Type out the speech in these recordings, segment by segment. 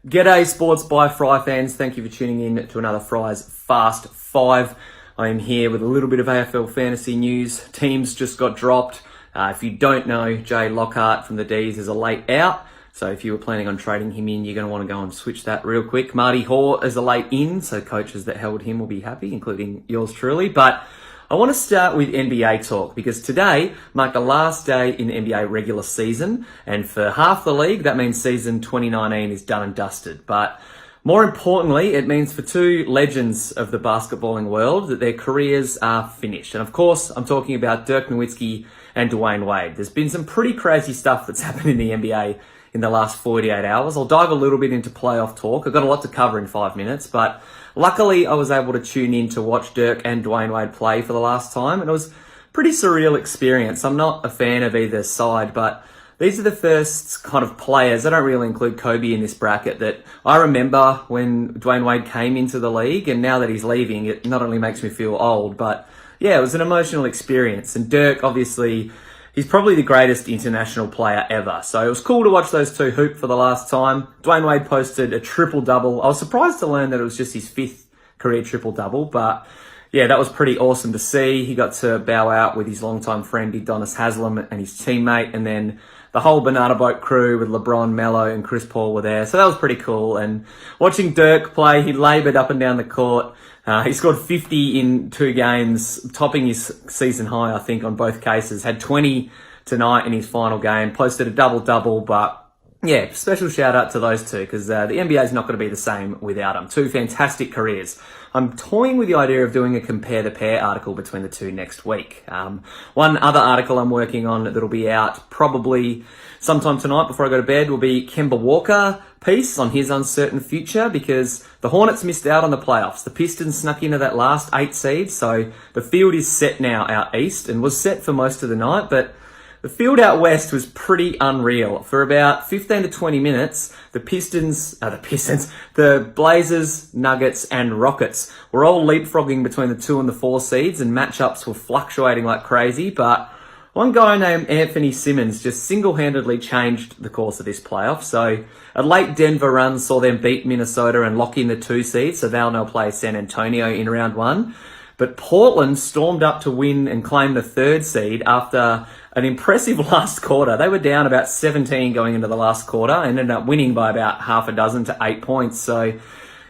G'day Sports by Fry fans, thank you for tuning in to another Fry's Fast 5. I am here with a little bit of AFL Fantasy news. Teams just got dropped. If you don't know, Jay Lockhart from the D's is a late out. So if you were planning on trading him in, you're going to want to go and switch that real quick. Marty Hoare is a late in, so coaches that held him will be happy, including yours truly. But I want to start with NBA talk because today marked the last day in the NBA regular season. And for half the league, that means season 2019 is done and dusted. But more importantly, it means for two legends of the basketballing world that their careers are finished. And of course, I'm talking about Dirk Nowitzki and Dwyane Wade. There's been some pretty crazy stuff that's happened in the NBA in the last 48 hours. I'll dive a little bit into playoff talk. I've got a lot to cover in 5 minutes, but luckily I was able to tune in to watch Dirk and Dwyane Wade play for the last time, and it was a pretty surreal experience. I'm not a fan of either side, but these are the first kind of players, I don't really include Kobe in this bracket, that I remember when Dwyane Wade came into the league, and now that he's leaving, it not only makes me feel old, but yeah, it was an emotional experience. And Dirk, obviously, he's probably the greatest international player ever. So it was cool to watch those two hoop for the last time. Dwyane Wade posted a triple-double. I was surprised to learn that it was just his 5th career triple-double, but yeah, that was pretty awesome to see. He got to bow out with his longtime friend, Udonis Haslem, and his teammate, and then the whole Banana Boat crew with LeBron, Melo, and Chris Paul were there. So that was pretty cool. And watching Dirk play, he laboured up and down the court. He scored 50 in 2 games, topping his season high, I think, on both cases. Had 20 tonight in his final game, posted a double-double, but yeah, special shout out to those two because the NBA is not going to be the same without them. 2 fantastic careers. I'm toying with the idea of doing a compare the pair article between the two next week. One other article I'm working on that'll be out probably sometime tonight before I go to bed will be Kemba Walker piece on his uncertain future because the Hornets missed out on the playoffs. The Pistons snuck into that last 8 seed, so the field is set now out east and was set for most of the night, but the field out west was pretty unreal. For about 15 to 20 minutes, the Blazers, Nuggets, and Rockets were all leapfrogging between the 2 and the 4 seeds, and matchups were fluctuating like crazy. But one guy named Anfernee Simons just single-handedly changed the course of this playoff. So a late Denver run saw them beat Minnesota and lock in the 2 seeds, so they'll now play San Antonio in round 1. But Portland stormed up to win and claim the 3rd seed after an impressive last quarter. They were down about 17 going into the last quarter and ended up winning by about half a dozen to 8 points. So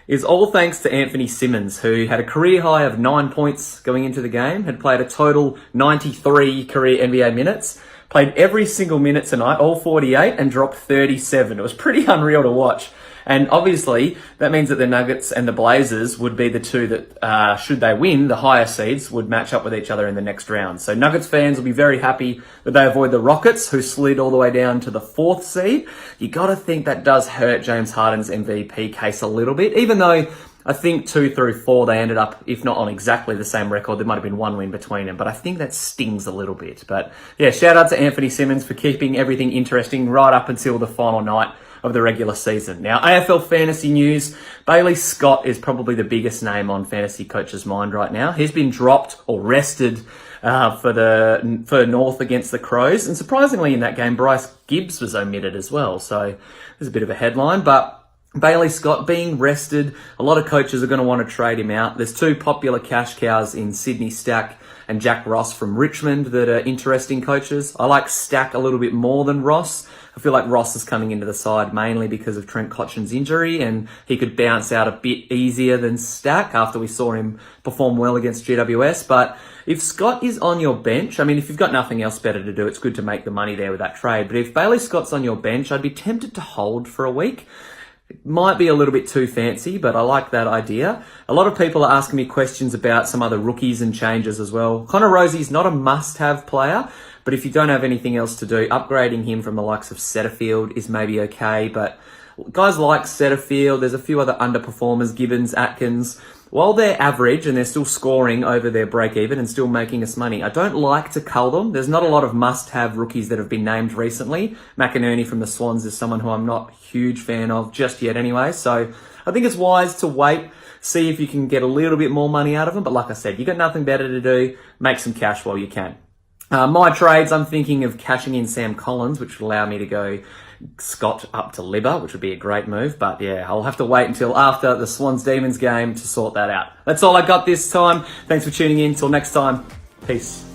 it's all thanks to Anfernee Simons, who had a career high of 9 points going into the game, had played a total 93 career NBA minutes, played every single minute tonight, all 48, and dropped 37. It was pretty unreal to watch. And obviously, that means that the Nuggets and the Blazers would be the two that, should they win, the higher seeds would match up with each other in the next round. So Nuggets fans will be very happy that they avoid the Rockets, who slid all the way down to the 4th seed. You got to think that does hurt James Harden's MVP case a little bit, even though I think 2 through 4, they ended up, if not on exactly the same record, there might have been 1 win between them, but I think that stings a little bit. But yeah, shout out to Anfernee Simons for keeping everything interesting right up until the final night of the regular season. Now, AFL Fantasy news, Bailey Scott is probably the biggest name on fantasy coach's mind right now. He's been dropped or rested for North against the Crows, and surprisingly in that game, Bryce Gibbs was omitted as well, so there's a bit of a headline, but Bailey Scott being rested, a lot of coaches are going to want to trade him out. There's 2 popular cash cows in Sydney Stack and Jack Ross from Richmond that are interesting coaches. I like Stack a little bit more than Ross. I feel like Ross is coming into the side mainly because of Trent Cotchin's injury, and he could bounce out a bit easier than Stack after we saw him perform well against GWS. But if Scott is on your bench, I mean, if you've got nothing else better to do, it's good to make the money there with that trade. But if Bailey Scott's on your bench, I'd be tempted to hold for a week. It might be a little bit too fancy, but I like that idea. A lot of people are asking me questions about some other rookies and changes as well. Connor Rosie's not a must-have player, but if you don't have anything else to do, upgrading him from the likes of Setterfield is maybe okay. But guys like Setterfield, there's a few other underperformers, Gibbons, Atkins. While they're average and they're still scoring over their break-even and still making us money, I don't like to cull them. There's not a lot of must-have rookies that have been named recently. McInerney from the Swans is someone who I'm not a huge fan of just yet anyway. So I think it's wise to wait, see if you can get a little bit more money out of them. But like I said, you've got nothing better to do. Make some cash while you can. My trades, I'm thinking of cashing in Sam Collins, which would allow me to go Scott up to Libba, which would be a great move. But yeah, I'll have to wait until after the Swans Demons game to sort that out. That's all I got this time. Thanks for tuning in. Till next time. Peace.